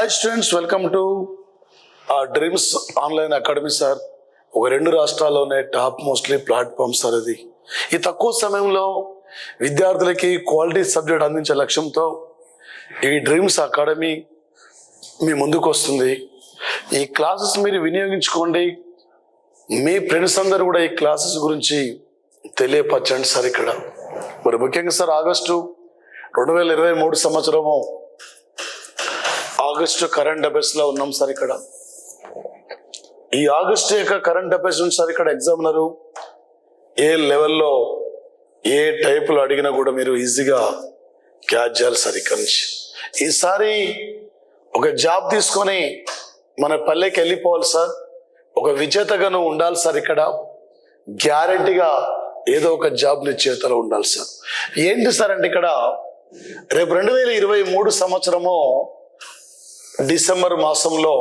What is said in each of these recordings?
Hi students, welcome to dreams online academy sir. ఒక 2 రాష్ట్రాల్లోనే top mostly platform sir ఇది. ఈ తక్కువ సమయంలో విద్యార్థులకి క్వాలిటీ సబ్జెక్ట్ అందించే లక్ష్యంతో ఈ డ్రీమ్స్ అకాడమీ మీ ముందుకు వస్తుంది. ఈ క్లాసెస్ మీరు వినియోగించుకోండి. మీ ఫ్రెండ్స్ అందరూ కూడా ఈ క్లాసెస్ గురించి తెలియపరచండి సార్. ఇక్కడ మరి ముఖ్యంగా సార్ ఆగస్టు 2023 సంవత్సరము ఆగస్టు కరెంట్ అఫైర్స్లో ఉన్నాం సార్. ఇక్కడ ఈ ఆగస్టు యొక్క కరెంట్ అఫైర్స్ ఉంది సార్. ఇక్కడ ఎగ్జామినరు ఏ లెవెల్లో ఏ టైపులో అడిగినా కూడా మీరు ఈజీగా క్యాచ్ చేయాలి సార్. ఇక్కడ నుంచి ఈసారి ఒక జాబ్ తీసుకొని మన పల్లెకి వెళ్ళిపోవాలి సార్. ఒక విజేతగా నువ్వు ఉండాలి సార్. ఇక్కడ గ్యారెంటీగా ఏదో ఒక జాబ్ నీ చేతిలో ఉండాలి సార్. ఏంటి సార్ అంటే ఇక్కడ రేపు 2023 సంవత్సరము డిసెంబర్ మాసంలో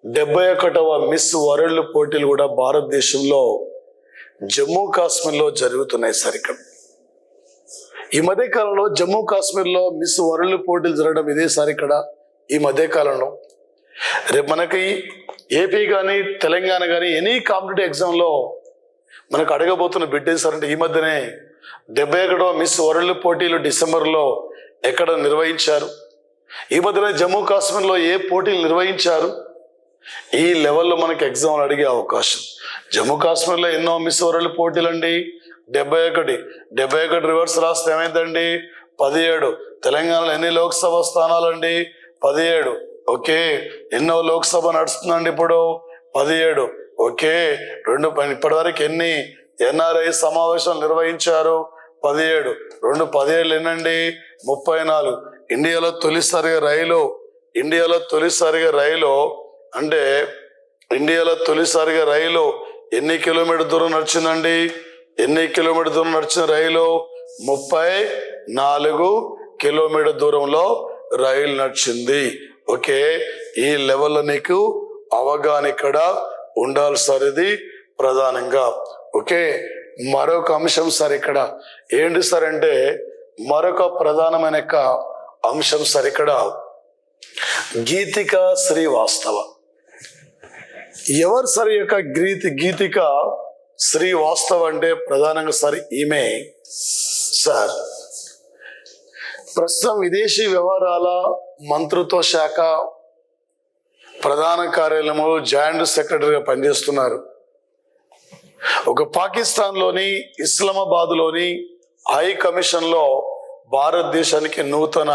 71వ మిస్ వరల్డ్ పోటీలు కూడా భారతదేశంలో జమ్మూ కాశ్మీర్లో జరుగుతున్నాయి సార్. ఇక్కడ ఈ మధ్యకాలంలో జమ్మూ కాశ్మీర్లో మిస్ వరల్డ్ పోటీలు జరగడం ఇదే సార్. ఇక్కడ ఈ మధ్యకాలంలో రేపు మనకి ఏపీ కానీ తెలంగాణ కానీ ఎనీ కాంపిటేటివ్ ఎగ్జామ్లో మనకు అడగబోతున్న బిడ్డ సార్ అంటే ఈ మధ్యనే 71వ మిస్ వరల్డ్ పోటీలు డిసెంబర్లో ఎక్కడ నిర్వహించారు, ఈ మధ్యన జమ్మూ కాశ్మీర్లో ఏ పోటీలు నిర్వహించారు, ఈ లెవెల్లో మనకి ఎగ్జామ్లు అడిగే అవకాశం. జమ్మూ కాశ్మీర్లో ఎన్నో మిస్ వరల్డ్ పోటీలు అండి. 71 రివర్స్ రాస్తే ఏమైందండి 17. తెలంగాణలో ఎన్ని లోక్సభ స్థానాలండి 17. ఓకే. ఎన్నో లోక్సభ నడుస్తుందండి ఇప్పుడు 17. ఓకే. ఇప్పటి వరకు ఎన్ని ఎన్ఆర్ఐ సమావేశాలు నిర్వహించారు 17. 17 ఎన్నండి 34. ఇండియాలో తొలిసారిగా రైలు ఎన్ని కిలోమీటర్ దూరం నడిచిందండి? ఎన్ని కిలోమీటర్ దూరం నడిచిన రైలు? 34 కిలోమీటర్ దూరంలో రైలు నడిచింది. ఓకే. ఈ లెవెల్లో నీకు అవగాహన ఇక్కడ ఉండాలి సార్. ఇది ప్రధానంగా. ఓకే. మరొక అంశం సార్ ఇక్కడ ఏంటి సార్ అంటే మరొక ప్రధానమైన అంశం సార్ ఇక్కడ గీతిక శ్రీవాస్తవ. ఎవరు సార్ యొక్క గీతిక శ్రీవాస్తవ అంటే ప్రధానంగా సార్ ఈమె సార్ ప్రస్తుతం విదేశీ వ్యవహారాల మంత్రిత్వ శాఖ ప్రధాన కార్యాలయంలో జాయింట్ సెక్రటరీగా పనిచేస్తున్నారు. ఒక పాకిస్తాన్లోని ఇస్లామాబాద్లోని హై కమిషన్లో భారతదేశానికి నూతన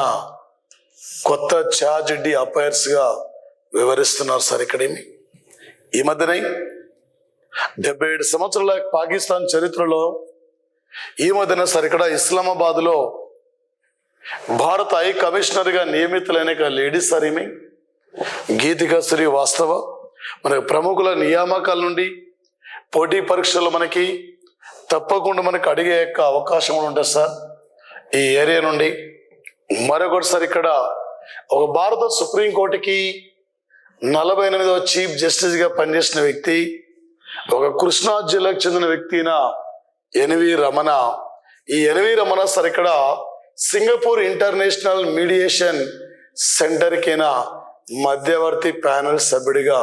కొత్త ఛార్జ్ డి అఫైర్స్ గా వివరిస్తున్నారు సార్. ఇక్కడ ఈ మధ్యనే 77 సంవత్సరాల పాకిస్తాన్ చరిత్రలో ఈ మధ్యన సార్ ఇక్కడ ఇస్లామాబాద్ లో భారత హై కమిషనర్ గా నియమితులైన లేడీ సార్ ఈమె గీతిక శ్రీవాస్తవ. మన ప్రముఖుల నియామకాల నుండి పోటీ పరీక్షలు మనకి తప్పకుండా మనకు అడిగే అవకాశం ఉంటుంది సార్ ఈ ఏరియా నుండి. మరొకటి సార్ ఇక్కడ ఒక భారత సుప్రీంకోర్టుకి 48వ చీఫ్ జస్టిస్ గా పనిచేసిన వ్యక్తి, ఒక కృష్ణా జిల్లాకు చెందిన వ్యక్తి ఎన్వి రమణ. ఈ ఎన్వి రమణ సార్ ఇక్కడ సింగపూర్ ఇంటర్నేషనల్ మీడియేషన్ సెంటర్ కినా మధ్యవర్తి ప్యానెల్ సభ్యుడిగా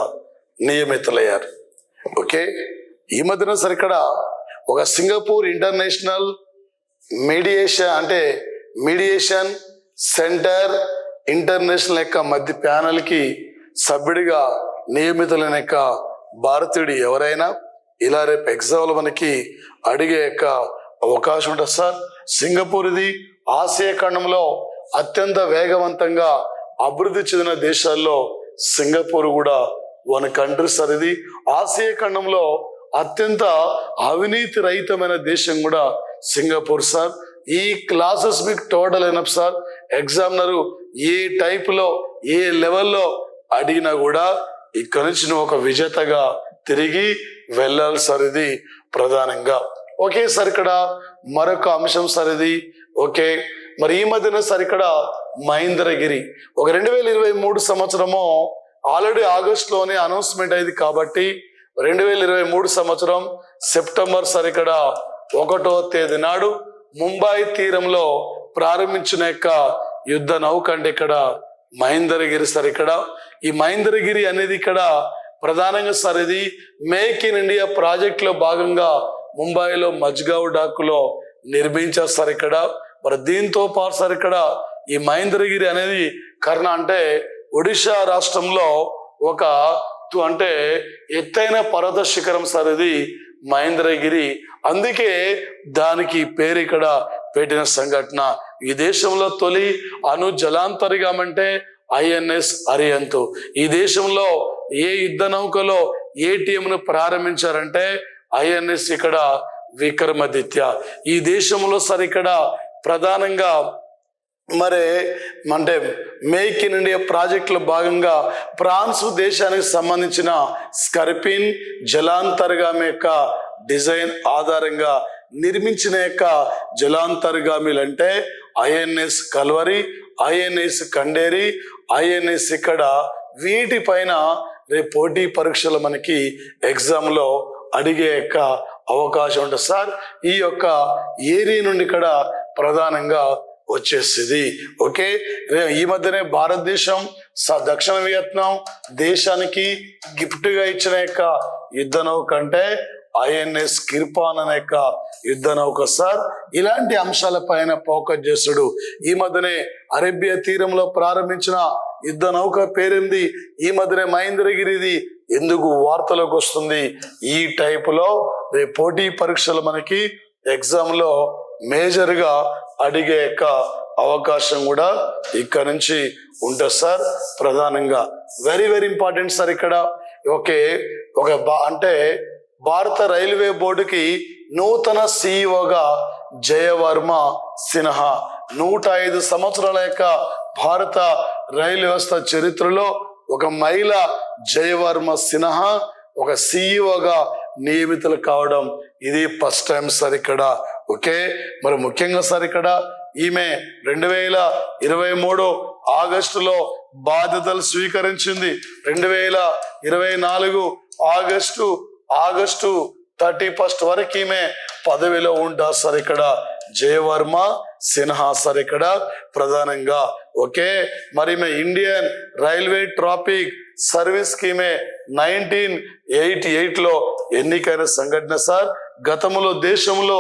నియమితులయ్యారు. ఓకే. ఈ మధ్యన సార్ ఇక్కడ ఒక Singapore international mediation centre international మధ్య ప్యానెల్ కి సభ్యుడిగా నియమితులైన భారతీయుడు ఎవరైనా ఇలా రేపు ఎగ్జామ్లో మనకి అడిగే అవకాశం ఉంటుంది సార్. సింగపూర్ ఇది ఆసియా ఖండంలో అత్యంత వేగవంతంగా అభివృద్ధి చెందిన దేశాల్లో సింగపూర్ కూడా వన్ కంట్రీ సార్. ఇది ఆసియా ఖండంలో అత్యంత అవినీతి రహితమైన దేశం కూడా సింగపూర్ సార్. ఈ క్లాసెస్ మీకు టోటల్ అయినప్పుడు సార్ ఎగ్జామినరు ఏ టైపులో ఏ లెవెల్లో అడిగినా కూడా ఇక్కడ నుంచి నువ్వు ఒక విజేతగా తిరిగి వెళ్ళాలి సార్. ఇది ప్రధానంగా. Okay sir. ఇక్కడ మరొక అంశం సార్ ఇది. ఓకే. మరి ఈ మధ్యన సార్ ఇక్కడ మహేంద్రగిరి ఒక 2023 సంవత్సరము ఆల్రెడీ ఆగస్టులోనే అనౌన్స్మెంట్ అయింది కాబట్టి 2023 సంవత్సరం సెప్టెంబర్ సార్ ఇక్కడ 1వ తేదీ నాడు ముంబై తీరంలో ప్రారంభించిన యుద్ధ నౌక అంటే ఇక్కడ మహేంద్రగిరి సార్. ఇక్కడ ఈ మహేంద్రగిరి అనేది ఇక్కడ ప్రధానంగా సార్ ఇది మేక్ ఇన్ ఇండియా ప్రాజెక్ట్ లో భాగంగా ముంబైలో మజ్గావ్ డాకులో నిర్మించారు సార్ ఇక్కడ. మరి దీంతో పాటు సార్ ఇక్కడ ఈ మహేంద్రగిరి అనేది అంటే ఒడిశా రాష్ట్రంలో ఒక అంటే ఎత్తైన పర్వత శిఖరం సార్ ఇది మహేంద్రగిరి. అందుకే దానికి పేరు ఇక్కడ పెట్టిన సంఘటన. ఈ దేశంలో తొలి అణు జలాంతర్గామి అంటే INS అరిహంత్. ఈ దేశంలో ఏ యుద్ధ నౌకలో ATM ప్రారంభించారంటే INS ఇక్కడ విక్రమాదిత్య. ఈ దేశంలో సార్ ఇక్కడ ప్రధానంగా మరి అంటే మేక్ ఇన్ ఇండియా ప్రాజెక్టులో భాగంగా ఫ్రాన్స్ దేశానికి సంబంధించిన స్కర్పిన్ జలాంతర్గామి యొక్క డిజైన్ ఆధారంగా నిర్మించిన యొక్క జలాంతర్గామిలు అంటే INS Calvary, INS Khanderi, INS ఇక్కడ వీటిపైన రేపు పోటీ పరీక్షలు మనకి ఎగ్జామ్లో అడిగే యొక్క అవకాశం ఉంటుంది సార్. ఈ యొక్క ఏరియా నుండి ఇక్కడ ప్రధానంగా వచ్చేస్తుంది. ఓకే, ఈ మధ్యనే భారతదేశం దక్షిణ వియత్నాం దేశానికి గిఫ్ట్ గా ఇచ్చిన యొక్క యుద్ధ నౌక అంటే INS కిర్పాన్ అనే యొక్క యుద్ధ నౌక సార్. ఇలాంటి అంశాలపైన ఫోకస్ చేస్తాడు. ఈ మధ్యనే అరేబియా తీరంలో ప్రారంభించిన యుద్ధ నౌక పేరుంది. ఈ మధ్యనే మహేంద్రగిరిది ఎందుకు వార్తలోకి వస్తుంది? ఈ టైపులో రేపు పోటీ పరీక్షలు మనకి ఎగ్జామ్ లో మేజర్ గా అడిగే యొక్క అవకాశం కూడా ఇక్కడ నుంచి ఉంటుంది సార్. ప్రధానంగా వెరీ ఇంపార్టెంట్ సార్ ఇక్కడ. ఓకే, అంటే భారత రైల్వే బోర్డుకి నూతన CEOగా జయవర్మ సిన్హా. 105 సంవత్సరాల యొక్క భారత రైలు వ్యవస్థ చరిత్రలో ఒక మహిళ జయవర్మ సిన్హా ఒక CEOగా నియమితులు కావడం ఇది ఫస్ట్ టైం సార్ ఇక్కడ. ఓకే, మరి ముఖ్యంగా సార్ ఇక్కడ ఈమె 2023 ఆగస్టులో బాధ్యతలు స్వీకరించింది. 2024 ఆగస్టు 31 వరకు ఈమె పదవిలో ఉంటారు సార్ ఇక్కడ జయవర్మ సిన్హా సార్ ఇక్కడ ప్రధానంగా. ఓకే, మరి ఈమె ఇండియన్ రైల్వే ట్రాఫిక్ సర్వీస్ కి ఈమె 1988లో ఎన్నికైన సంఘటన సార్. గతంలో దేశంలో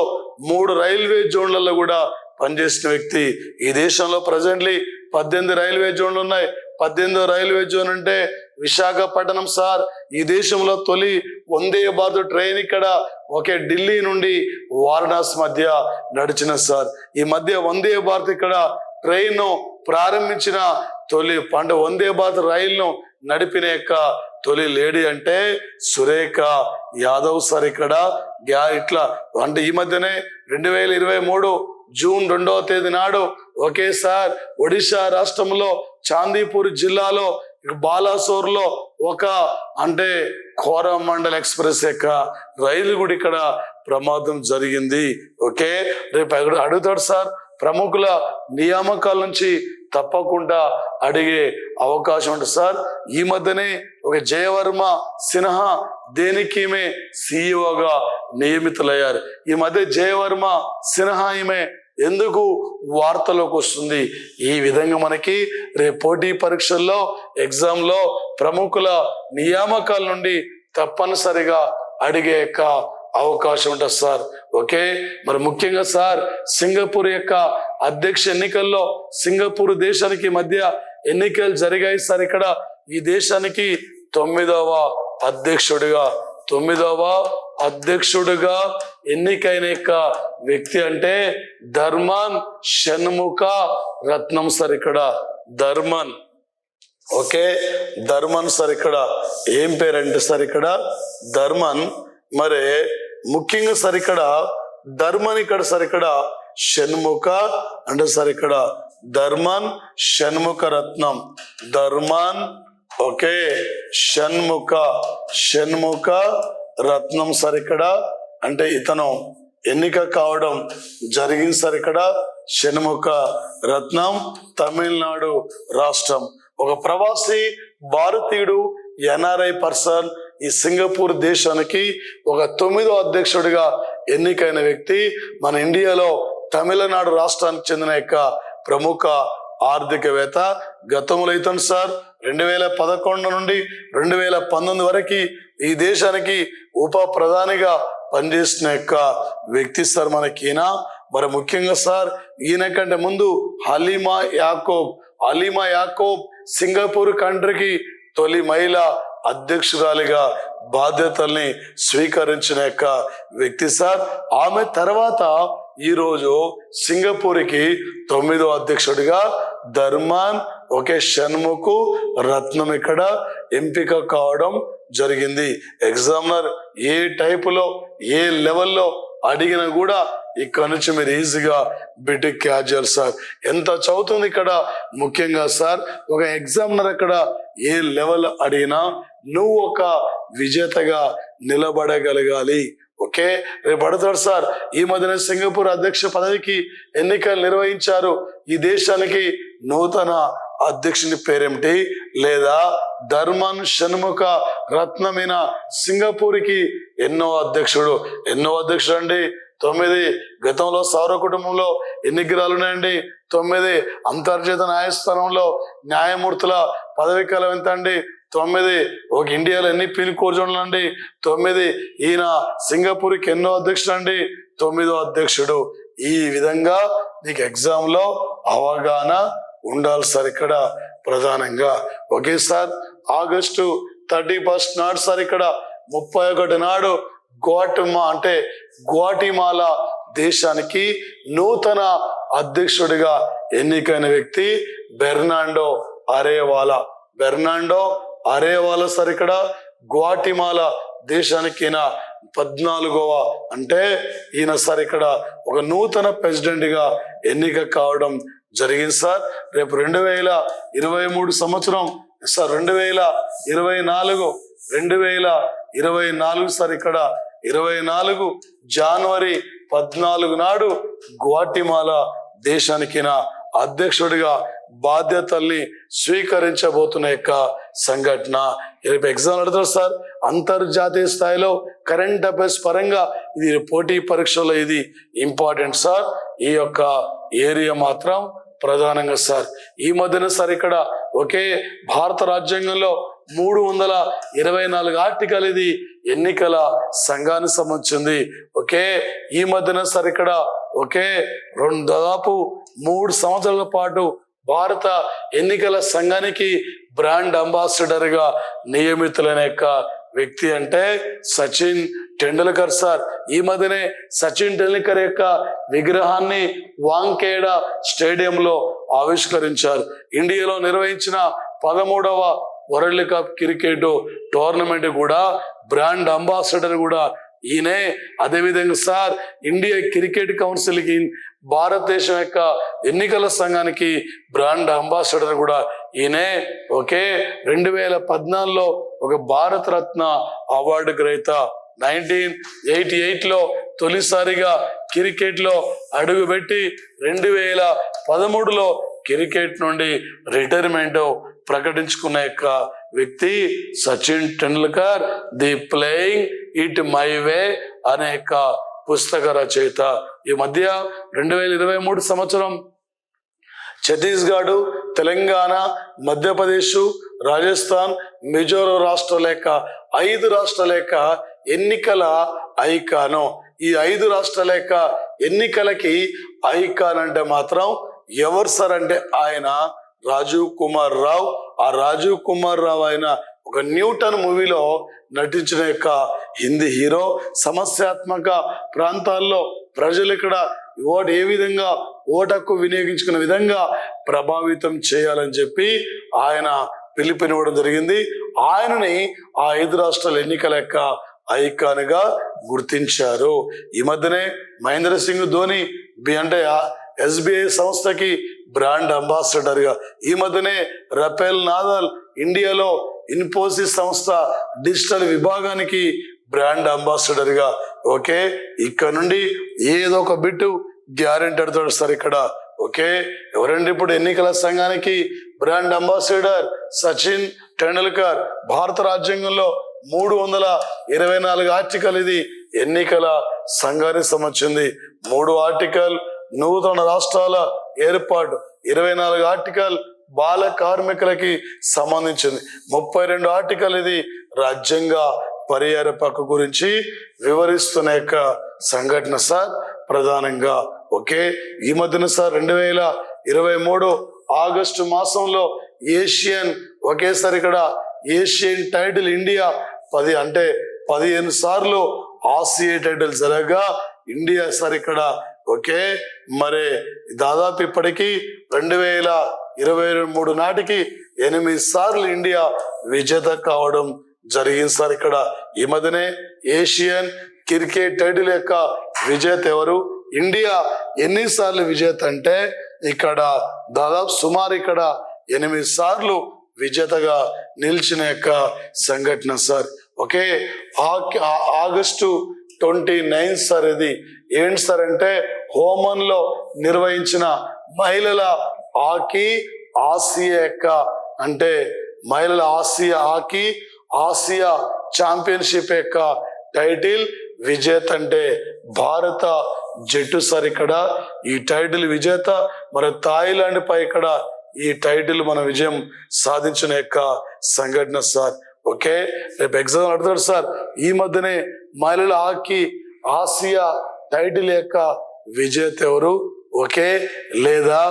3 రైల్వే జోన్లలో కూడా పనిచేసిన వ్యక్తి. ఈ దేశంలో ప్రజెంట్లీ 18 రైల్వే జోన్లు ఉన్నాయి. 18వ రైల్వే జోన్ అంటే విశాఖపట్నం సార్. ఈ దేశంలో తొలి వందే భారత్ ట్రైన్ ఇక్కడ ఒకే ఢిల్లీ నుండి వారణాసి మధ్య నడిచిన సార్. ఈ మధ్య వందే భారత్ ఇక్కడ ట్రైన్ ప్రారంభించిన తొలి వందే భారత్ రైలును నడిపిన యొక్క తొలి లేడీ అంటే సురేఖ యాదవ్ సార్ ఇక్కడ. ఇట్లా అంటే ఈ మధ్యనే 2023 జూన్ 2వ తేదీ నాడు ఒకే సార్ ఒడిశా రాష్ట్రంలో చాందీపూర్ జిల్లాలో బాలాసోర్ లో ఒక అంటే కోరమండల్ ఎక్స్ప్రెస్ యొక్క రైలు కూడా ఇక్కడ ప్రమాదం జరిగింది. ఓకే, రేపు అడుగుతాడు సార్. ప్రముఖుల నియామకాల నుంచి తప్పకుండా అడిగే అవకాశం ఉంటుంది సార్. ఈ మధ్యనే ఒక జయవర్మ సిన్హా దేనికి ఈమె CEOగా నియమితులయ్యారు. ఈ మధ్య జయవర్మ సిన్హా ఈమె ఎందుకు వార్తలోకి వస్తుంది? ఈ విధంగా మనకి రేపు పోటీ పరీక్షల్లో ఎగ్జామ్ లో ప్రముఖుల నియామకాల నుండి తప్పనిసరిగా అడిగే యొక్క అవకాశం ఉంటుంది సార్. ఓకే, మరి ముఖ్యంగా సార్ సింగపూర్ యొక్క అధ్యక్ష ఎన్నికల్లో సింగపూర్ దేశానికి మధ్య ఎన్నికలు జరిగాయి సార్. ఇక్కడ ఈ దేశానికి 9వ అధ్యక్షుడిగా ఎన్నికైన యొక్క వ్యక్తి అంటే ధర్మన్ షణ్ముఖ రత్నం సార్ ఇక్కడ ధర్మన్. ఓకే, ధర్మన్ సార్ ఇక్కడ ఏం పేరంటే సార్ ఇక్కడ ధర్మన్. మరి ముఖ్యంగా సార్ ఇక్కడ ధర్మన్ ఇక్కడ సార్ ఇక్కడ షణ్ముఖ అంటే సార్ ఇక్కడ ధర్మన్ షణ్ముఖ రత్నం ధర్మన్. ఓకే, షణ్ముఖ రత్నం సార్ ఇక్కడ అంటే ఇతను ఎన్నిక కావడం జరిగింది సార్ ఇక్కడ. షణ్ముఖ రత్నం తమిళనాడు రాష్ట్రం. ఒక ప్రవాసీ భారతీయుడు NRI పర్సన్ ఈ సింగపూర్ దేశానికి ఒక 9వ అధ్యక్షుడిగా ఎన్నికైన వ్యక్తి. మన ఇండియాలో తమిళనాడు రాష్ట్రానికి చెందిన యొక్క ప్రముఖ ఆర్థికవేత్త. గతంలో ఇతను సార్ 2011 నుండి 2019 వరకు ఈ దేశానికి ఉప ప్రధానిగా పనిచేసిన యొక్క వ్యక్తి సార్ మనకినా. మరి ముఖ్యంగా సార్ ఈయన కంటే ముందు హలీమా యాకోబ్ సింగపూర్ కంట్రీకి తొలి మహిళ అధ్యక్షురాలిగా బాధ్యతల్ని స్వీకరించిన యొక్క వ్యక్తి సార్. ఆమె తర్వాత ఈరోజు సింగపూర్కి 9వ అధ్యక్షుడిగా ధర్మాన్ షణ్ముఖ్ రత్నం ఇక్కడ ఎంపిక కావడం జరిగింది. ఎగ్జామినర్ ఏ టైపులో ఏ లెవెల్లో అడిగినా కూడా ఇక్కడ నుంచి మీరు ఈజీగా బిటిక్ క్యాచ్ చేయాలి సార్. ఎంత చదువుతుంది ఇక్కడ ముఖ్యంగా సార్, ఒక ఎగ్జామినర్ అక్కడ ఏ లెవెల్ అడిగినా నువ్వు ఒక విజేతగా నిలబడగలగాలి. ఓకే, రేపు అడుగుతాడు సార్. ఈ మధ్యన సింగపూర్ అధ్యక్ష పదవికి ఎన్నికలు నిర్వహించారు. ఈ దేశానికి నూతన అధ్యక్షుని పేరేమిటి? లేదా ధర్మన్ షణ్ముఖ రత్నమైన సింగపూర్కి ఎన్నో అధ్యక్షుడు అండి? 9. గతంలో సౌర కుటుంబంలో ఎన్ని గ్రహాలు ఉన్నాయండి? 9. అంతర్జాతీయ న్యాయస్థానంలో న్యాయమూర్తుల పదవి కాలం ఎంత అండి? 9. ఒక ఇండియాలో ఎన్ని పిన్ కోడ్ జోన్లు అండి? 9. ఈయన సింగపూర్కి ఎన్నో అధ్యక్షుడు అండి? 9వ అధ్యక్షుడు. ఈ విధంగా నీకు ఎగ్జామ్ లో అవగాహన ఉండాలి సార్ ఇక్కడ ప్రధానంగా. ఓకే సార్, ఆగస్టు 31 నాడు సార్ ఇక్కడ 31 నాడు గ్వాటిమాలా దేశానికి నూతన అధ్యక్షుడిగా ఎన్నికైన వ్యక్తి బెర్నాండో అరేవాలా సార్ ఇక్కడ గ్వాటిమాలా దేశానికి ఈయన 14వ అంటే ఈయన సార్ ఇక్కడ ఒక నూతన ప్రెసిడెంట్ గా ఎన్నిక కావడం జరిగింది సార్. రేపు 2023 సంవత్సరం సార్ 2024 సార్ ఇక్కడ 24 జనవరి 14 నాడు గ్వాటిమాలా దేశానికి అధ్యక్షుడిగా బాధ్యతల్ని స్వీకరించబోతున్న యొక్క సంఘటన. రేపు ఎగ్జామ్ అడుగుతారు సార్. అంతర్జాతీయ స్థాయిలో కరెంట్ అఫైర్స్ పరంగా ఇది పోటీ పరీక్షలో ఇది ఇంపార్టెంట్ సార్. ఈ యొక్క ఏరియా మాత్రం ప్రధానంగా సార్. ఈ మధ్యన సార్ ఇక్కడ భారత రాజ్యాంగంలో 324 ఆర్టికల్ ఇది ఎన్నికల సంఘానికి సంబంధించింది. ఈ మధ్యన సార్ ఇక్కడ దాదాపు 3 సంవత్సరాల పాటు భారత ఎన్నికల సంఘానికి బ్రాండ్ అంబాసిడర్ గా నియమితులైన యొక్క వ్యక్తి అంటే సచిన్ టెండూల్కర్ సార్. ఈ మధ్యనే సచిన్ టెండూల్కర్ యొక్క విగ్రహాన్ని వాంఖేడా స్టేడియంలో ఆవిష్కరించారు. ఇండియాలో నిర్వహించిన 13వ వరల్డ్ కప్ క్రికెట్ టోర్నమెంట్ కూడా బ్రాండ్ అంబాసిడర్ కూడా ఈయనే. అదేవిధంగా సార్ ఇండియా క్రికెట్ కౌన్సిల్ కి భారతదేశం యొక్క ఎన్నికల సంఘానికి బ్రాండ్ అంబాసిడర్ కూడా ఈయనే. 2014లో ఒక భారత రత్న అవార్డు గ్రహీత. 1988లో తొలిసారిగా క్రికెట్ లో అడుగుపెట్టి 2013లో క్రికెట్ నుండి రిటైర్మెంట్ ప్రకటించుకున్న యొక్క వ్యక్తి Sachin Tendulkar. The playing it my way అనే యొక్క పుస్తక రచయిత. ఈ మధ్య 2023 సంవత్సరం ఛత్తీస్గఢ్, తెలంగాణ, మధ్యప్రదేశ్, రాజస్థాన్, మిజోరం రాష్ట్రాల యొక్క 5 రాష్ట్రాల యొక్క ఎన్నికల ఐకాను. ఈ 5 రాష్ట్రాల యొక్క ఎన్నికలకి ఐకాన్ అంటే మాత్రం ఎవరు సార్ అంటే ఆయన రాజీవ్ కుమార్ రావు. ఆ రాజీవ్ కుమార్ రావు ఆయన ఒక న్యూటన్ మూవీలో నటించిన యొక్క హిందీ హీరో. సమస్యాత్మక ప్రాంతాల్లో ప్రజలు ఇక్కడ ఏ విధంగా ఓటకు వినియోగించుకునే విధంగా ప్రభావితం చేయాలని చెప్పి ఆయన పిలుపునివ్వడం జరిగింది. ఆయనని ఆ 5 రాష్ట్రాల ఎన్నికల యొక్క ఐకాన్ గా గుర్తించారు. ఈ మధ్యనే మహేంద్ర సింగ్ ధోని అంటే SBI సంస్థకి బ్రాండ్ అంబాసిడర్ గా, ఈ మధ్యనే రఫేల్ నాదల్ ఇండియాలో ఇన్ఫోసిస్ సంస్థ డిజిటల్ విభాగానికి బ్రాండ్ అంబాసిడర్ గా. ఇక్కడ నుండి ఏదో ఒక బిట్టు గ్యారెంటీ అడుగుతాడు సార్ ఇక్కడ. ఎవరండి ఇప్పుడు ఎన్నికల సంఘానికి బ్రాండ్ అంబాసిడర్? సచిన్ టెండూల్కర్. భారత రాజ్యాంగంలో 324 ఆర్టికల్ ఇది ఎన్నికల సంఘానికి సంబంధించింది. 3 ఆర్టికల్ నూతన రాష్ట్రాల ఏర్పాటు, 24 ఆర్టికల్ బాల కార్మికులకి సంబంధించింది, 32 ఆర్టికల్ ఇది రాజ్యాంగ పరిహారపక గురించి వివరిస్తున్న యొక్క సంఘటన సార్ ప్రధానంగా. ఓకే, ఈ మధ్యన సార్ 2023 ఆగస్టు మాసంలో ఏషియన్ ఒకేసారి ఇక్కడ ఏషియన్ టైటిల్ ఇండియా 15 సార్లు ఆసియా టైటిల్ జరగగా ఇండియా సార్ ఇక్కడ. ఓకే, మరి దాదాపు ఇప్పటికీ 2023 నాటికి 8 సార్లు ఇండియా విజేత కావడం జరిగింది సార్ ఇక్కడ. ఈ మధ్యనే ఏషియన్ క్రికెట్ టైటిల్ యొక్క విజేత ఎవరు, ఇండియా ఎన్నిసార్లు విజేత అంటే ఇక్కడ దాదాపు సుమారు ఇక్కడ 8 సార్లు విజేతగా నిలిచిన యొక్క సంఘటన సార్. ఓకే, ఆగస్టు 29 సార్ ఇది ఏంటి సార్ అంటే ఓమన్ లో నిర్వహించిన మహిళల హాకీ ఆసియా యొక్క మహిళల హాకీ ఆసియా ఛాంపియన్షిప్ యొక్క టైటిల్ విజేత భారత జట్టు సార్ ఇక్కడ. ఈ టైటిల్ విజేత మరి థాయిలాండ్ పై ఇక్కడ ఈ టైటిల్ మన విజయం సాధించిన యొక్క సంఘటన సార్. ఓకే, రేపు ఎగ్జామ్ అడుగుతాడు సార్, ఈ మధ్యనే మహిళల హాకీ ఆసియా టైటిల్ యొక్క విజేత ఎవరు, ఓకే, లేదా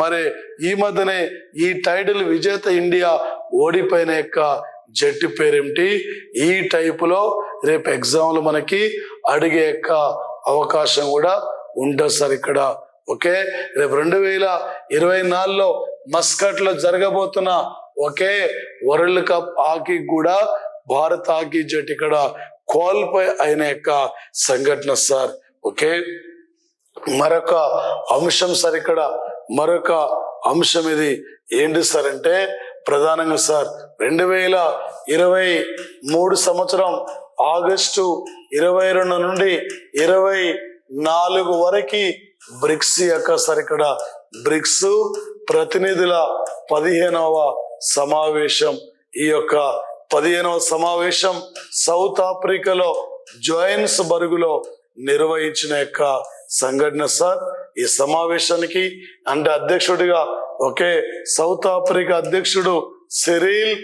మరి ఈ మధ్యనే ఈ టైటిల్ విజేత ఇండియా ఓడిపోయిన యొక్క జట్టు పేరేమిటి, ఈ టైపులో రేపు ఎగ్జామ్లు మనకి అడిగే యొక్క అవకాశం కూడా ఉంటుంది సార్ ఇక్కడ. ఓకే, రేపు 2024లో మస్కట్ లో జరగబోతున్న ఒకే వరల్డ్ కప్ హాకీ కూడా భారత హాకీ జట్టు ఇక్కడ క్వాలిఫై అయిన యొక్క సంఘటన సార్. ఓకే, మరొక అంశం సార్ ఇక్కడ, మరొక అంశం ఇది ఏంటి సార్ అంటే ప్రధానంగా సార్ 2023 సంవత్సరం ఆగస్టు 22 నుండి 24 వరకు బ్రిక్స్ యొక్క సార్ ఇక్కడ బ్రిక్స్ ప్రతినిధుల 15వ సమావేశం. ఈ యొక్క 15వ సమావేశం సౌత్ ఆఫ్రికాలో జోహెన్స్బర్గ్ లో నిర్వహించిన యొక్క సంఘటన సార్. ఈ సమావేశానికి అధ్యక్షుడిగా ఒకే సౌత్ ఆఫ్రికా అధ్యక్షుడు సిరిల్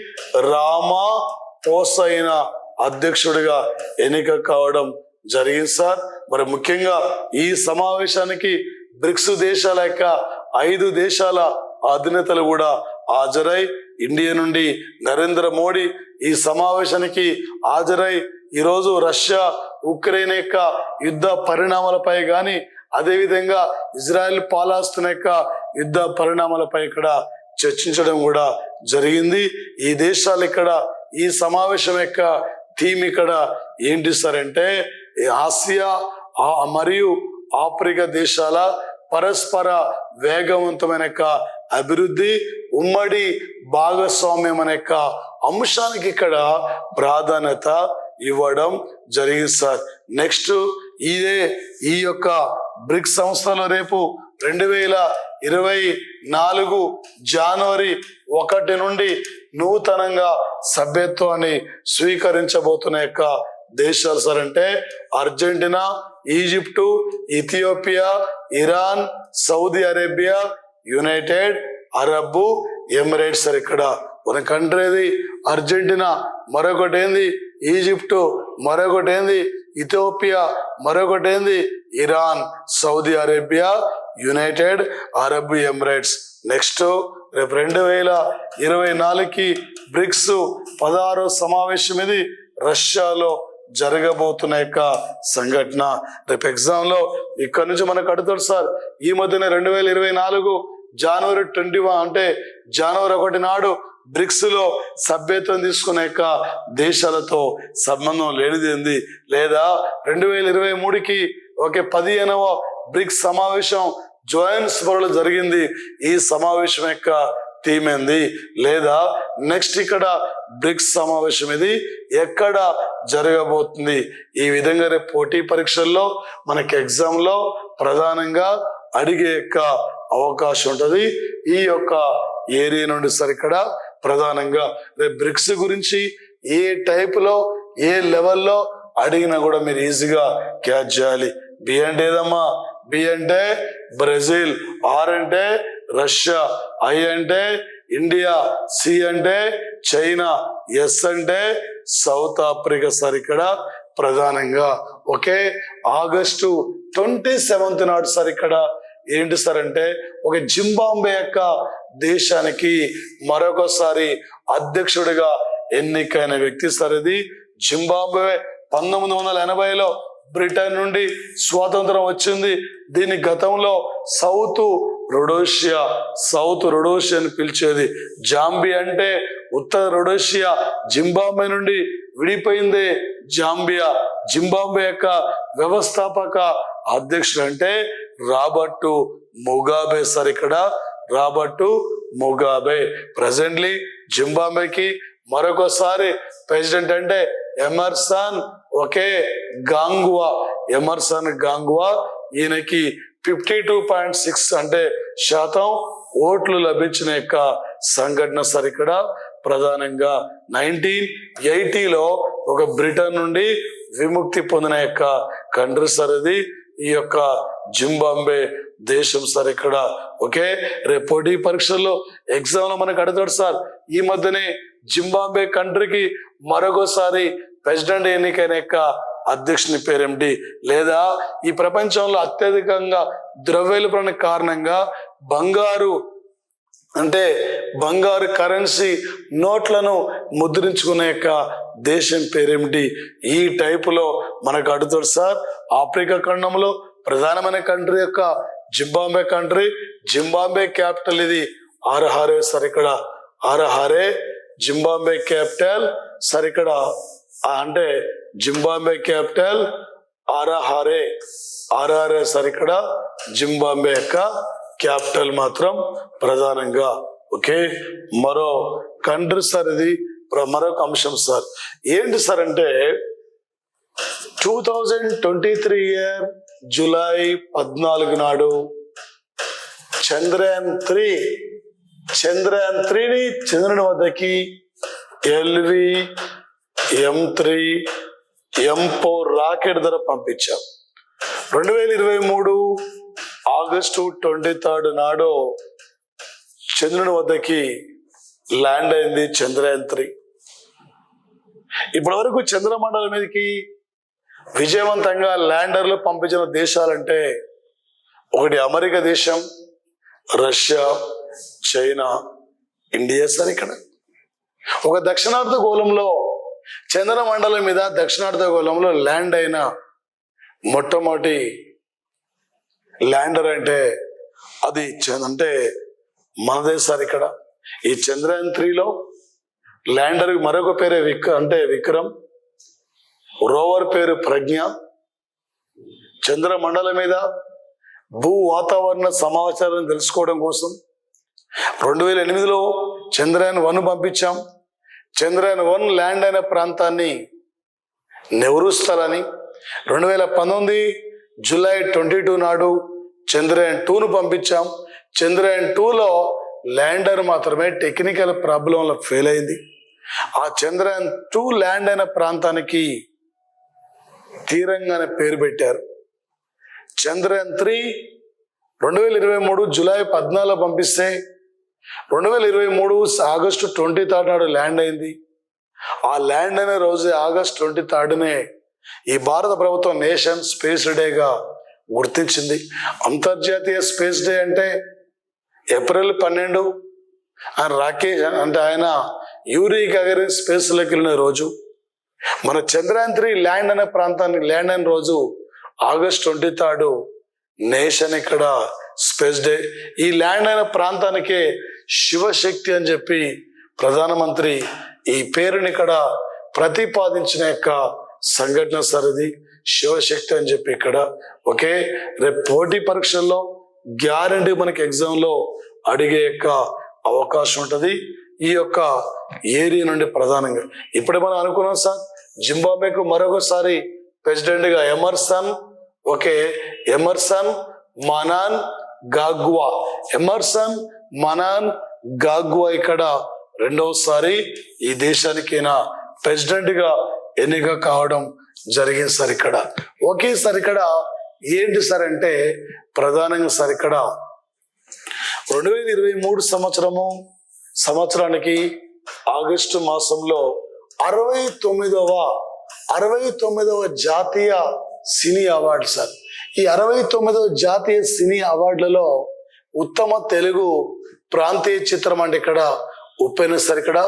రామాపోసైన అధ్యక్షుడిగా ఎన్నిక కావడం జరిగింది సార్. మరి ముఖ్యంగా ఈ సమావేశానికి బ్రిక్స్ దేశాల యొక్క 5 దేశాల అధినేతలు కూడా హాజరై, ఇండియా నుండి నరేంద్ర మోడీ ఈ సమావేశానికి హాజరై ఈరోజు రష్యా ఉక్రెయిన్ యొక్క యుద్ధ పరిణామాలపై కానీ అదేవిధంగా ఇజ్రాయెల్ పాలస్తీనా యొక్క యుద్ధ పరిణామాలపై ఇక్కడ చర్చించడం కూడా జరిగింది. ఈ దేశాలు ఇక్కడ ఈ సమావేశం యొక్క థీమ్ ఇక్కడ ఏంటి సార్ అంటే ఆసియా మరియు ఆఫ్రికా దేశాల పరస్పర వేగవంతమైన అభివృద్ధి, ఉమ్మడి భాగస్వామ్యం అనే అంశానికి ఇక్కడ ప్రాధాన్యత ఇవ్వడం జరిగింది సార్. నెక్స్ట్ ఈ యొక్క బ్రిక్స్ సంస్థలో రేపు 2024 జనవరి 1 నుండి నూతనంగా సభ్యత్వాన్ని స్వీకరించబోతున్న యొక్క దేశాలు సార్ అంటే Argentina, Egypt, Ethiopia, Iran, Saudi Arabia, United Arab Emirates sir. ఇక్కడ మన కంట్రీ ఏది అర్జెంటీనా, మరొకటి ఏంది ఈజిప్టు, మరొకటి ఏంది ఇథియోపియా, మరొకటి ఏంది Iran, Saudi Arabia, United Arab Emirates. Next రేపు 2024కి బ్రిక్స్ 16వ సమావేశం ఇది రష్యాలో జరగబోతున్న యొక్క సంఘటన. రేపు ఎగ్జామ్ లో ఇక్కడ నుంచి మనకు అడుగుతాడు సార్, ఈ మధ్యన 2024 జనవరి 21 అంటే జనవరి 1 నాడు బ్రిక్స్ లో సభ్యత్వం తీసుకున్న యొక్క దేశాలతో సంబంధం లేనిది లేదా 2023కి 15వ బ్రిక్స్ సమావేశం జోహెన్స్బర్గ్ లో జరిగింది, ఈ సమావేశం యొక్క థీమ్ ఏంది లేదా నెక్స్ట్ ఇక్కడ బ్రిక్స్ సమావేశం ఇది ఎక్కడ జరగబోతుంది. ఈ విధంగా రేపు పోటీ పరీక్షల్లో మనకి ఎగ్జామ్ లో ప్రధానంగా అడిగే యొక్క అవకాశం ఉంటుంది. ఈ యొక్క ఏరియా నుండి సార్ ఇక్కడ ప్రధానంగా రేపు బ్రిక్స్ గురించి ఏ టైప్ లో ఏ లెవెల్లో అడిగినా కూడా మీరు ఈజీగా క్యాచ్ చేయాలి. బి అంటే ఏదమ్మా, బి అంటే బ్రెజిల్, ఆర్ అంటే రష్యా, ఐ అంటే ఇండియా, సి అంటే చైనా, ఎస్ అంటే సౌత్ ఆఫ్రికా సార్ ఇక్కడ ప్రధానంగా. ఓకే, ఆగస్టు 27 నాడు సార్ ఇక్కడ ఏంటి సార్ అంటే ఒక జింబాబ్వే యొక్క దేశానికి మరొకసారి అధ్యక్షుడిగా ఎన్నికైన వ్యక్తి సార్ ఇది. జింబాబ్వే 1980లో బ్రిటన్ నుండి స్వాతంత్రం వచ్చింది. దీని గతంలో సౌత్ రొడోషియా అని పిలిచేది. జాంబియా అంటే ఉత్తర రొడోషియా, జింబాబ్వే నుండి విడిపోయింది జాంబియా. జింబాబ్వే యొక్క వ్యవస్థాపక అధ్యక్షుడు అంటే రాబర్ట్ ముగాబే సార్ ఇక్కడ రాబర్ట్ ముగాబే. ప్రెసెంట్లీ జింబాబ్వేకి మరొకసారి ప్రెసిడెంట్ అంటే ఎమర్సన్ గాంగువా. ఈయనకి 52.6 అంటే శాతం ఓట్లు లభించిన యొక్క సంఘటన సార్ ఇక్కడ ప్రధానంగా. 1980లో ఒక బ్రిటన్ నుండి విముక్తి పొందిన యొక్క కంట్రీ సార్ ఇది, ఈ యొక్క జింబాబ్వే దేశం సార్ ఇక్కడ. ఓకే, రేపు పోటీ పరీక్షల్లో ఎగ్జామ్ లో మనకు అడుగుతాడు సార్, ఈ మధ్యనే జింబాబ్వే కంట్రీకి మరొకసారి ప్రెసిడెంట్ ఎన్నికైన యొక్క అధ్యక్షుని పేరేమిటి, లేదా ఈ ప్రపంచంలో అత్యధికంగా ద్రవ్యోల్బణ కారణంగా బంగారు కరెన్సీ నోట్లను ముద్రించుకునే యొక్క దేశం పేరేమిటి? ఈ టైపులో మనకు అడుగుతాడు సార్. ఆఫ్రికా ఖండంలో ప్రధానమైన కంట్రీ యొక్క జింబాబ్వే కంట్రీ. జింబాబ్వే క్యాపిటల్ ఇది హరారే సార్ ఇక్కడ. హరారే జింబాబ్వే క్యాపిటల్ సార్ ఇక్కడ. అంటే జింబాబ్వే క్యాపిటల్ హరారే సార్ ఇక్కడ జింబాబ్వే యొక్క క్యాపిటల్ మాత్రం ప్రధానంగా. ఓకే, మరో కంట్రీ సార్ ఇది. మరొక అంశం సార్ ఏంటి సార్ అంటే 2023 ఇయర్ జూలై 14 నాడు చంద్రయాన్ 3ని చంద్రుని వద్దకి LV-M3 M4 రాకెట్ ద్వారా పంపించాం. 2023 ఆగస్టు 23 నాడు చంద్రుని వద్దకి ల్యాండ్ అయింది చంద్రయాన్ 3. ఇప్పటి వరకు చంద్రమండలం మీదకి విజయవంతంగా ల్యాండర్లు పంపించిన దేశాలంటే ఒకటి అమెరికా దేశం, రష్యా, చైనా, ఇండియా సార్ ఇక్కడ. ఒక దక్షిణార్ధగోళంలో చంద్రమండలం మీద దక్షిణార్ధగోళంలో ల్యాండ్ అయిన మొట్టమొదటి ల్యాండర్ అంటే అది అంటే మనదే సార్ ఇక్కడ. ఈ చంద్రయాన్ 3లో ల్యాండర్ మరొక పేరే విక్రమ్, రోవర్ పేరు ప్రజ్ఞ. చంద్రమండలం మీద భూ వాతావరణ సమాచారం తెలుసుకోవడం కోసం 2008లో చంద్రయాన్ 1 పంపించాం. చంద్రయాన్ 1 ల్యాండ్ అయిన ప్రాంతాన్ని నెహ్రూ స్థలని. 2019 జూలై 22 నాడు చంద్రయాన్ 2ను పంపించాం. చంద్రయాన్ 2లో ల్యాండర్ మాత్రమే టెక్నికల్ ప్రాబ్లంలో ఫెయిల్ అయింది. ఆ చంద్రయాన్ 2 ల్యాండ్ అయిన ప్రాంతానికి తీరంగా పేరు పెట్టారు. చంద్రయాన్ 3 2023 జూలై 14 పంపిస్తే 2023 ఆగస్టు 23 నాడు ల్యాండ్ అయింది. ఆ ల్యాండ్ అయిన రోజు ఆగస్టు 23నే ఈ భారత ప్రభుత్వం నేషన్ స్పేస్ డేగా గుర్తించింది. అంతర్జాతీయ స్పేస్ డే అంటే ఏప్రిల్ 12 రాకేష్ అంటే ఆయన యూరీ గగరిన్ స్పేస్ లోకి వెళ్ళిన రోజు. మన చంద్రయాన్ 3 ల్యాండ్ అనే ప్రాంతానికి ల్యాండ్ అయిన రోజు ఆగస్టు 23 నేషన్ ఇక్కడ స్పేస్ డే. ఈ ల్యాండ్ అయిన ప్రాంతానికే శివశక్తి అని చెప్పి ప్రధానమంత్రి ఈ పేరుని ఇక్కడ ప్రతిపాదించిన యొక్క సంఘటన సార్ ఇది, శివశక్తి అని చెప్పి ఇక్కడ. ఓకే, రేపు పోటీ పరీక్షల్లో గ్యారంటీ మనకి ఎగ్జామ్ లో అడిగే యొక్క అవకాశం ఉంటది ఈ యొక్క ఏరియా నుండి ప్రధానంగా. ఇప్పుడే మనం అనుకున్నాం సార్, జింబాబ్వేకు మరొకసారి ప్రెసిడెంట్ గా ఎమర్సన్ మనాన్ గాగ్వా ఇక్కడ రెండవసారి ఈ దేశానికైనా ప్రెసిడెంట్ గా ఎన్నిక కావడం జరిగింది సార్ ఇక్కడ. ఓకే సార్, ఇక్కడ ఏంటి సార్ అంటే ప్రధానంగా సార్ ఇక్కడ 2023 సంవత్సరానికి ఆగస్టు మాసంలో 69వ జాతీయ సినీ అవార్డు సార్. ఈ 69వ జాతీయ సినీ అవార్డులలో ఉత్తమ తెలుగు ప్రాంతీయ చిత్రం అంటే ఇక్కడ ఉప్పెన సార్. ఇక్కడ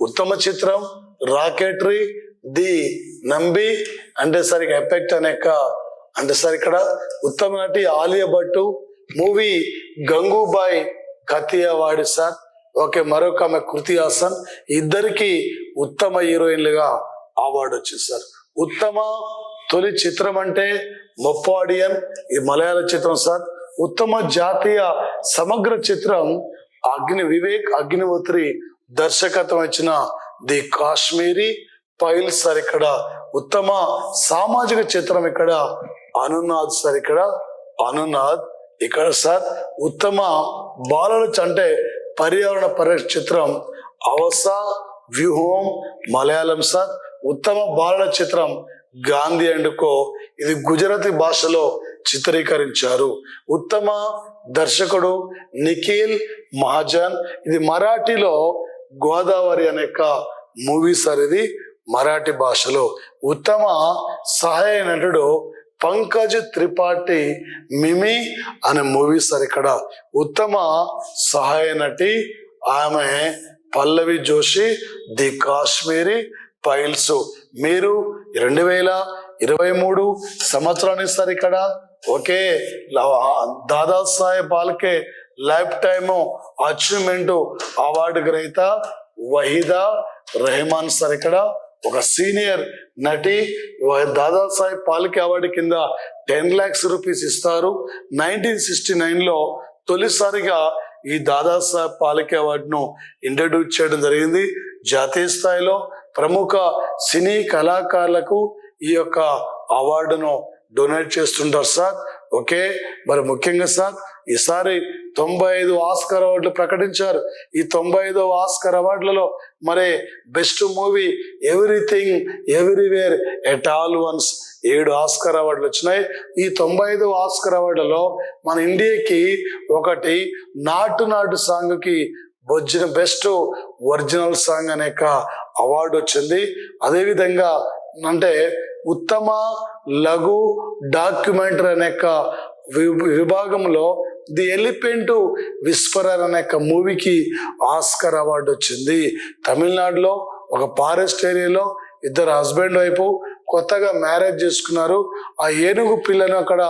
ఉత్తమ చిత్రం రాకెటరీ, ది నంబి అంటే సార్ ఎఫెక్ట్ అనేక అంటే సార్ ఇక్కడ ఉత్తమ నటి Alia Bhattu, movie Gangubai Kathiawadi sir. Okay, మరొక ఆమె కృతి హాసన్. ఇద్దరికి ఉత్తమ హీరోయిన్లుగా అవార్డు వచ్చింది సార్. ఉత్తమ తొలి చిత్రం అంటే మొప్పాడియన్, ఈ మలయాళ చిత్రం సార్. ఉత్తమ జాతీయ సమగ్ర చిత్రం వివేక్ అగ్నిహోత్రి దర్శకత్వం ఇచ్చిన ది కాశ్మీరీ ఫైల్స్ సార్. ఇక్కడ ఉత్తమ సామాజిక చిత్రం ఇక్కడ అనునాద్ సార్. ఇక్కడ అనునాద్. ఇక్కడ సార్ ఉత్తమ బాలల అంటే పర్యావరణ పరిరక్షణ చిత్రం అవసా వ్యూహం మలయాళం సార్. ఉత్తమ బాలల చిత్రం గాంధీ అండ్ కో, ఇది గుజరాతీ భాషలో చిత్రీకరించారు. ఉత్తమ దర్శకుడు నిఖిల్ మహాజన్, ఇది మరాఠీలో గోదావరి అనే మూవీ సార్, ఇది మరాఠీ భాషలో. ఉత్తమ సహాయ నటుడు పంకజ్ త్రిపాఠి, మిమి అనే మూవీ సార్. ఇక్కడ ఉత్తమ సహాయ నటి ఆమె పల్లవి జోషి, ది కాశ్మీరీ ఫైల్స్. మీరు 2023 సంవత్సరానికి సార్ ఇక్కడ okay Dadasaheb Phalke life time achievement award గ్రహీత వహీదా రెహమాన్ సార్. ఇక్కడ ఒక సీనియర్ నటి. దాదాసాహెబ్ ఫాల్కే అవార్డు కింద 10 lakhs రూపీస్ ఇస్తారు. 1969లో తొలిసారిగా ఈ దాదాసాహెబ్ ఫాల్కే అవార్డును ఇంట్రడ్యూస్ చేయడం జరిగింది. జాతీయ స్థాయిలో ప్రముఖ సినీ కళాకారులకు ఈ యొక్క అవార్డును డొనేట్ చేస్తుంటారు సార్. ఓకే, మరి ముఖ్యంగా సార్ ఈసారి 95 ఆస్కార్ అవార్డులు ప్రకటించారు. ఈ 95వ ఆస్కార్ అవార్డులలో మరి best movie everything everywhere at all once 7 Oscar అవార్డులు వచ్చినాయి. ఈ 95వ ఆస్కార్ అవార్డులలో మన ఇండియాకి ఒకటి నాటు నాటు సాంగ్కి వచ్చిన బెస్ట్ ఒరిజినల్ సాంగ్ అనే అవార్డు వచ్చింది. అదేవిధంగా అంటే ఉత్తమ లఘు డాక్యుమెంటరీ అనే విభాగంలో ది ఎలిఫెంట్ విస్పరర్ అనే మూవీకి ఆస్కార్ అవార్డు వచ్చింది. తమిళనాడులో ఒక ఫారెస్ట్ ఏరియాలో ఇద్దరు హస్బెండ్ వైపు కొత్తగా మ్యారేజ్ చేసుకున్నారు. ఆ ఏనుగు పిల్లను అక్కడ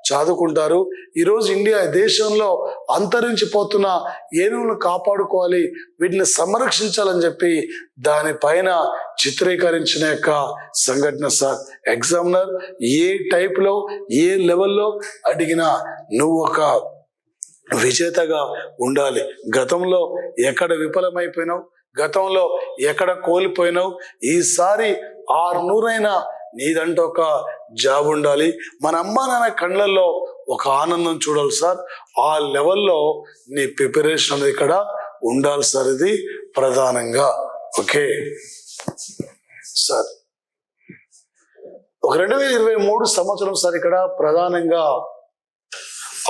చదువుకుంటారు. ఈరోజు ఇండియా దేశంలో అంతరించిపోతున్న ఏనుగులను కాపాడుకోవాలి, వీటిని సంరక్షించాలని చెప్పి దానిపైన చిత్రీకరించిన యొక్క సంఘటన సార్. ఎగ్జామినర్ ఏ టైప్లో ఏ లెవెల్లో అడిగినా నువ్వు ఒక విజేతగా ఉండాలి. గతంలో ఎక్కడ విఫలమైపోయినావు, గతంలో ఎక్కడ కోల్పోయినావు, ఈసారి 600 నీదంటే ఒక జాబ్ ఉండాలి. మన అమ్మా నాన్న కళ్ళల్లో ఒక ఆనందం చూడాలి సార్. ఆ లెవెల్లో నీ ప్రిపరేషన్ అనేది ఇక్కడ ఉండాలి సార్. ఇది ప్రధానంగా ఓకే సార్. ఒక 2023 సంవత్సరం సార్ ఇక్కడ ప్రధానంగా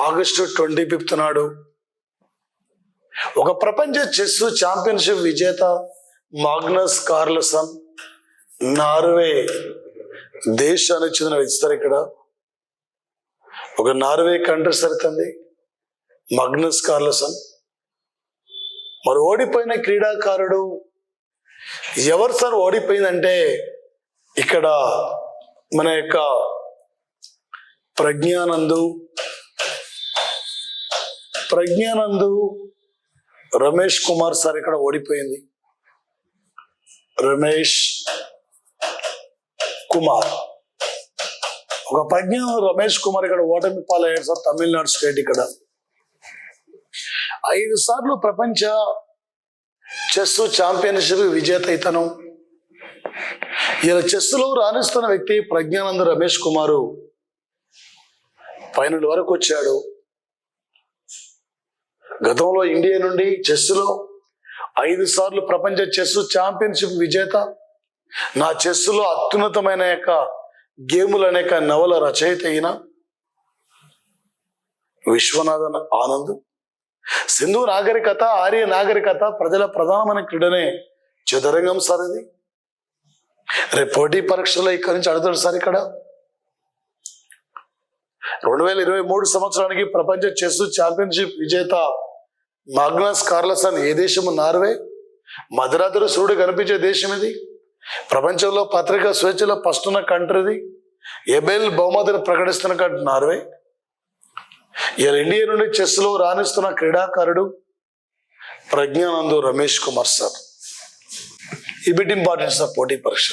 ఆగస్టు 25 నాడు ఒక ప్రపంచ చెస్ ఛాంపియన్షిప్ విజేత మాగ్నస్ కార్ల్సన్ నార్వే దేశానికి చెందిన వ్యక్తి. ఇక్కడ ఒక నార్వే కంట్రీ సరితంది మాగ్నస్ కార్ల్సన్. మరి ఓడిపోయిన క్రీడాకారుడు ఎవరు సార్? ఓడిపోయిందంటే ఇక్కడ మన యొక్క ప్రజ్ఞానందు రమేష్ కుమార్ సార్ ఇక్కడ ఓడిపోయింది. రమేష్ కుమార్ ఒక రమేష్ కుమార్ ఇక్కడ ఓటమి పాలయ్యాడు సార్. తమిళనాడు స్టేట్. ఇక్కడ 5 సార్లు ప్రపంచ చెస్ ఛాంపియన్షిప్ విజేత ఇతను. ఇలా చెస్లో రాణిస్తున్న వ్యక్తి ప్రజ్ఞానంద రమేష్ కుమారు ఫైనల్ వరకు వచ్చాడు. గతంలో ఇండియా నుండి చెస్లో 5 సార్లు ప్రపంచ చెస్ ఛాంపియన్షిప్ విజేత, నా చెస్సులో అత్యున్నతమైన యొక్క గేములు అనేక నవల రచయిత అయిన విశ్వనాథన్ ఆనంద్. సింధు నాగరికత, ఆర్య నాగరికత ప్రజల ప్రధానమైన క్రీడనే చదరంగం సార్. ఇది రేపు పోటీ పరీక్షలో ఇక్కడి నుంచి అడుగుతాడు సార్. ఇక్కడ 2023 సంవత్సరానికి ప్రపంచ చెస్ ఛాంపియన్షిప్ విజేత మాగ్నస్ కార్లసన్ ఏ దేశము? నార్వే. మధ్యరాత్రి సూర్యుడు కనిపించే దేశం ఇది. ప్రపంచంలో పత్రికా స్వేచ్ఛలో ఫస్ట్ ఉన్న కంట్రీది. ఎబెల్ బహుమతిని ప్రకటిస్తున్న కంట్రీ నార్వే. ఇలా ఇండియా నుండి చెస్ లో రాణిస్తున్న క్రీడాకారుడు ప్రజ్ఞానంద్ రమేష్ కుమార్ సార్. ఈ బిట్ ఇంపార్టెన్స్ ఆఫ్ పోటీ పరీక్ష.